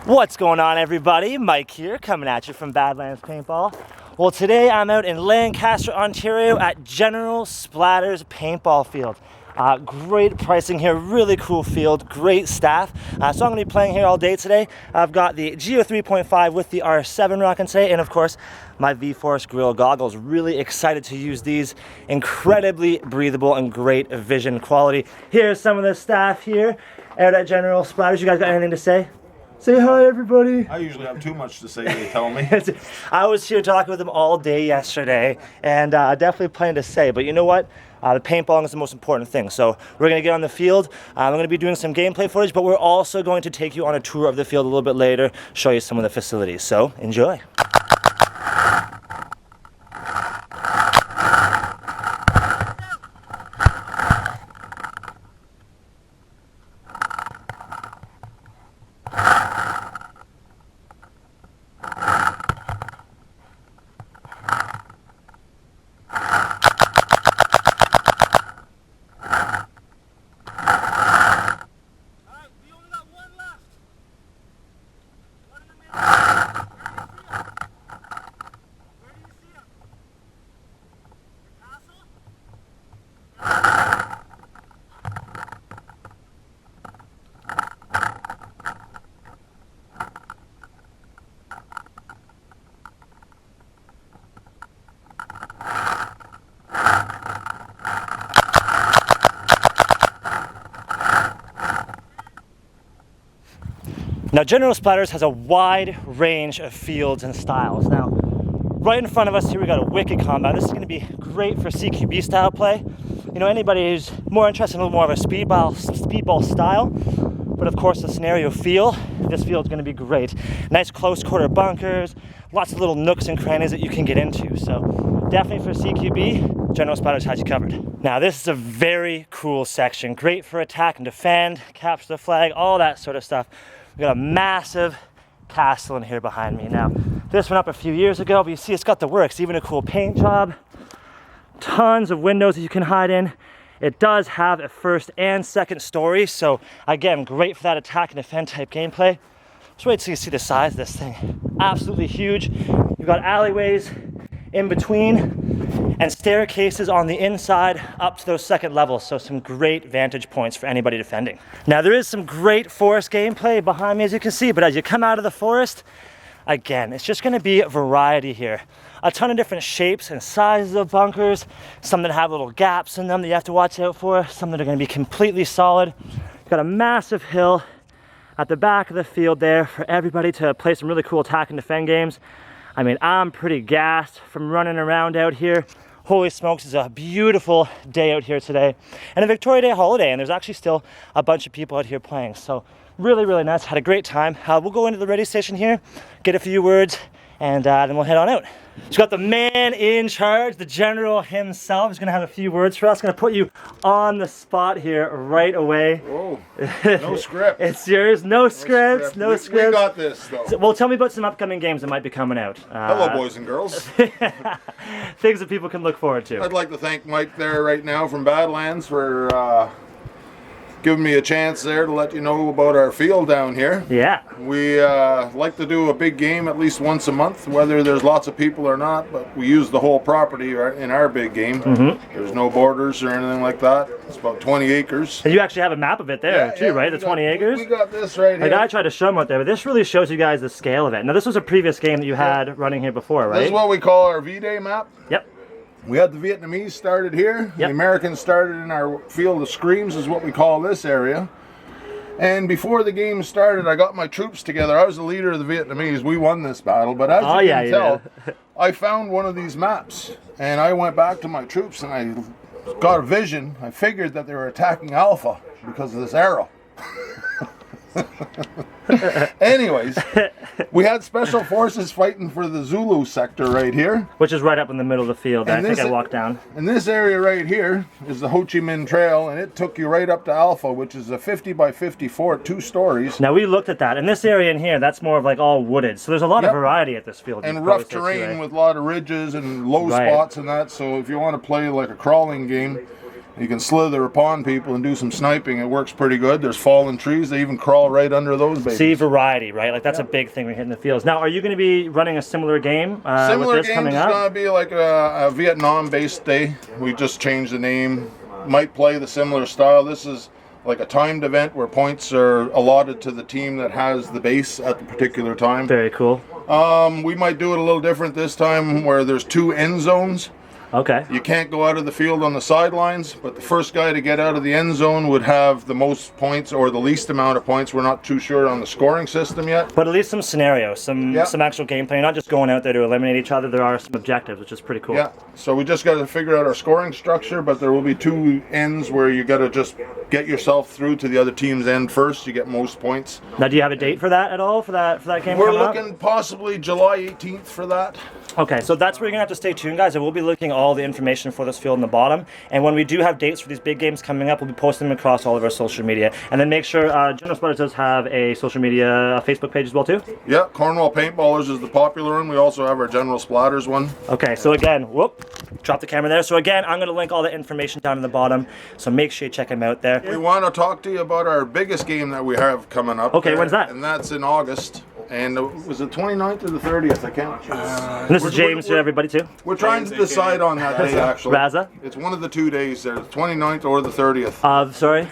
What's going on, everybody? Mike here, coming at you from Badlands Paintball. Well, today I'm out in Lancaster, Ontario at General Splatters Paintball Field. Great pricing here, really cool field, great staff. So I'm going to be playing here all day today. I've got the Geo 3.5 with the R7 rocking today, and of course, my V-Force Grill goggles. Really excited to use these. Incredibly breathable and great vision quality. Here's some of the staff here out at General Splatters. You guys got anything to say? Say hi, everybody. I usually have too much to say, they tell me. I was here talking with them all day yesterday, and definitely plenty to say. But you know what? The paintballing is the most important thing. So we're going to get on the field. I'm going to be doing some gameplay footage, but we're also going to take you on a tour of the field a little bit later, show you some of the facilities. So enjoy. Now, General Splatters has a wide range of fields and styles. Now, right in front of us here, we got a wicked compound. This is going to be great for CQB style play. You know, anybody who's more interested in a little more of a speedball style, but of course the scenario feel, this field is going to be great. Nice close quarter bunkers, lots of little nooks and crannies that you can get into. So definitely for CQB, General Splatters has you covered. Now, this is a very cool section. Great for attack and defend, capture the flag, all that sort of stuff. We got a massive castle in here behind me. Now, this went up a few years ago, but you see it's got the works, even a cool paint job. Tons of windows that you can hide in. It does have a first and second story, so again, great for that attack and defend type gameplay. Just wait till you see the size of this thing. Absolutely huge. You've got alleyways in between and staircases on the inside up to those second levels, so some great vantage points for anybody defending. Now, there is some great forest gameplay behind me, as you can see, but as you come out of the forest, again, it's just gonna be a variety here. A ton of different shapes and sizes of bunkers, some that have little gaps in them that you have to watch out for, some that are gonna be completely solid. You've got a massive hill at the back of the field there for everybody to play some really cool attack and defend games. I mean, I'm pretty gassed from running around out here. Holy smokes, it's a beautiful day out here today. And a Victoria Day holiday, and there's actually still a bunch of people out here playing. So really, really nice, had a great time. We'll go into the ready station here, get a few words, and then we'll head on out. So got the man in charge, the general himself. He's gonna have a few words for us. Gonna put you on the spot here right away. Whoa, no script. It's yours, no scripts, no scripts. We got this, though. So, well, tell me about some upcoming games that might be coming out. Hello, boys and girls. Things that people can look forward to. I'd like to thank Mike there right now from Badlands for giving me a chance there to let you know about our field down here. Yeah. We like to do a big game at least once a month, whether there's lots of people or not, but we use the whole property in our big game. There's no borders or anything like that. It's about 20 acres. And you actually have a map of it there too, right? The 20 acres? We got this right here. Like, I tried to show them out there, but this really shows you guys the scale of it. Now, this was a previous game that you had running here before, right? This is what we call our V-Day map. Yep. We had the Vietnamese started here. Yep. The Americans started in our field of screams, is what we call this area. And before the game started, I got my troops together. I was the leader of the Vietnamese. We won this battle, but as you can tell, I found one of these maps, and I went back to my troops, and I got a vision. I figured that they were attacking Alpha because of this arrow. Anyways, we had special forces fighting for the Zulu sector right here. Which is right up in the middle of the field. I think I walked down. And this area right here is the Ho Chi Minh Trail, and it took you right up to Alpha, which is a 50 by 50 fort, 2 stories. Now, we looked at that. And this area in here, that's more of like all wooded. So there's a lot of variety at this field. And rough terrain with a lot of ridges and low spots and that. So if you want to play like a crawling game, You can slither upon people and do some sniping. It works pretty good. There's fallen trees. They even crawl right under those babies. See, variety, right? Like that's a big thing when you're hitting the fields. Now, are you going to be running a similar game Similar with this game coming is up? going to be like a Vietnam-based day. We just changed the name. Might play the similar style. This is like a timed event where points are allotted to the team that has the base at the particular time. Very cool. We might do it a little different this time where there's 2 end zones. Okay. You can't go out of the field on the sidelines, but the first guy to get out of the end zone would have the most points or the least amount of points. We're not too sure on the scoring system yet. But at least some scenarios, some actual gameplay. You're not just going out there to eliminate each other. There are some objectives, which is pretty cool. Yeah, so we just got to figure out our scoring structure, but there will be 2 ends where you got to just get yourself through to the other team's end first. You get most points. Now, do you have a date for that at all, for that game? We're looking possibly July 18th for that. Okay, so that's where you're going to have to stay tuned, guys. I will be looking all the information for this field in the bottom. And when we do have dates for these big games coming up, we'll be posting them across all of our social media. And then make sure General Splatters does have a social media Facebook page as well, too? Yeah, Cornwall Paintballers is the popular one. We also have our General Splatters one. Okay, so again, whoop, drop the camera there. So again, I'm going to link all the information down in the bottom. So make sure you check them out there. We want to talk to you about our biggest game that we have coming up. Okay, when's that? And that's in August. And was it 29th or the 30th? I can't. And this is James to everybody too. We're trying to decide on that day actually. Raza? It's one of the 2 days there, the 29th or the 30th. Sorry?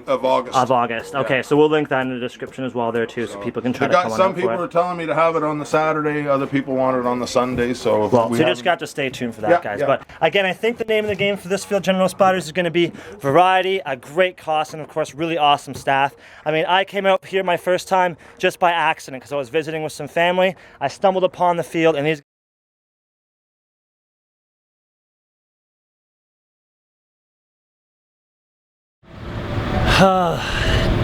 Of August. Of August. Okay, so we'll link that in the description as well there too, so people can try to come on Some out for people it. are telling me to have it on the Saturday, other people want it on the Sunday, so so you just got to stay tuned for that, guys. Yeah. But again, I think the name of the game for this field, General Splatters, is going to be variety, a great cost, and of course, really awesome staff. I mean, I came out here my first time just by accident because I was visiting with some family. I stumbled upon the field, and these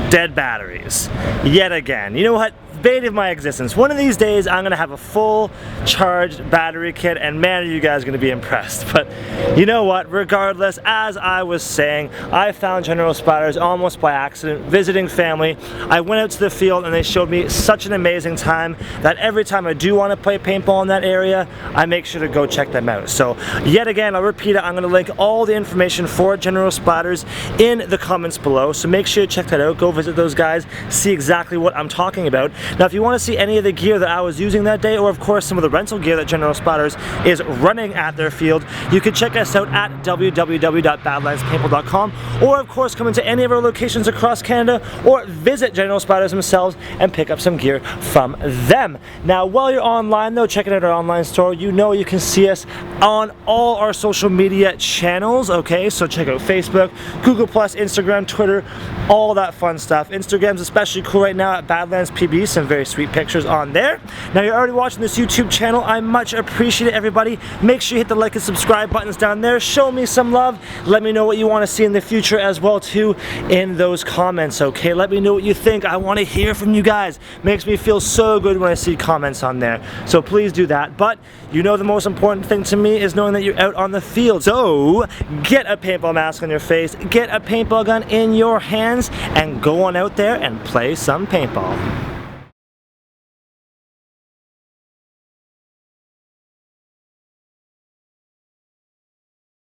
dead batteries yet again. You know what? Bane of my existence. One of these days I'm gonna have a full charged battery kit, and man, are you guys gonna be impressed. But you know what, regardless, as I was saying, I found General Splatters almost by accident visiting family. I went out to the field and they showed me such an amazing time that every time I do want to play paintball in that area, I make sure to go check them out. So yet again, I'll repeat it, I'm gonna link all the information for General Splatters in the comments below, so make sure you check that out. Go visit those guys, see exactly what I'm talking about. Now, if you want to see any of the gear that I was using that day, or of course some of the rental gear that General Splatters is running at their field, you can check us out at www.badlandspaintball.com, or of course come into any of our locations across Canada, or visit General Splatters themselves and pick up some gear from them. Now, while you're online though, checking out our online store, you know you can see us on all our social media channels, okay? So check out Facebook, Google+, Instagram, Twitter, all that fun stuff. Instagram's especially cool right now at Badlands PB, some very sweet pictures on there. Now, you're already watching this YouTube channel. I much appreciate it, everybody. Make sure you hit the like and subscribe buttons down there. Show me some love. Let me know what you want to see in the future as well too in those comments, okay? Let me know what you think. I want to hear from you guys. Makes me feel so good when I see comments on there. So please do that. But you know the most important thing to me is knowing that you're out on the field. So get a paintball mask on your face, get a paintball gun in your hands, and go on out there and play some paintball.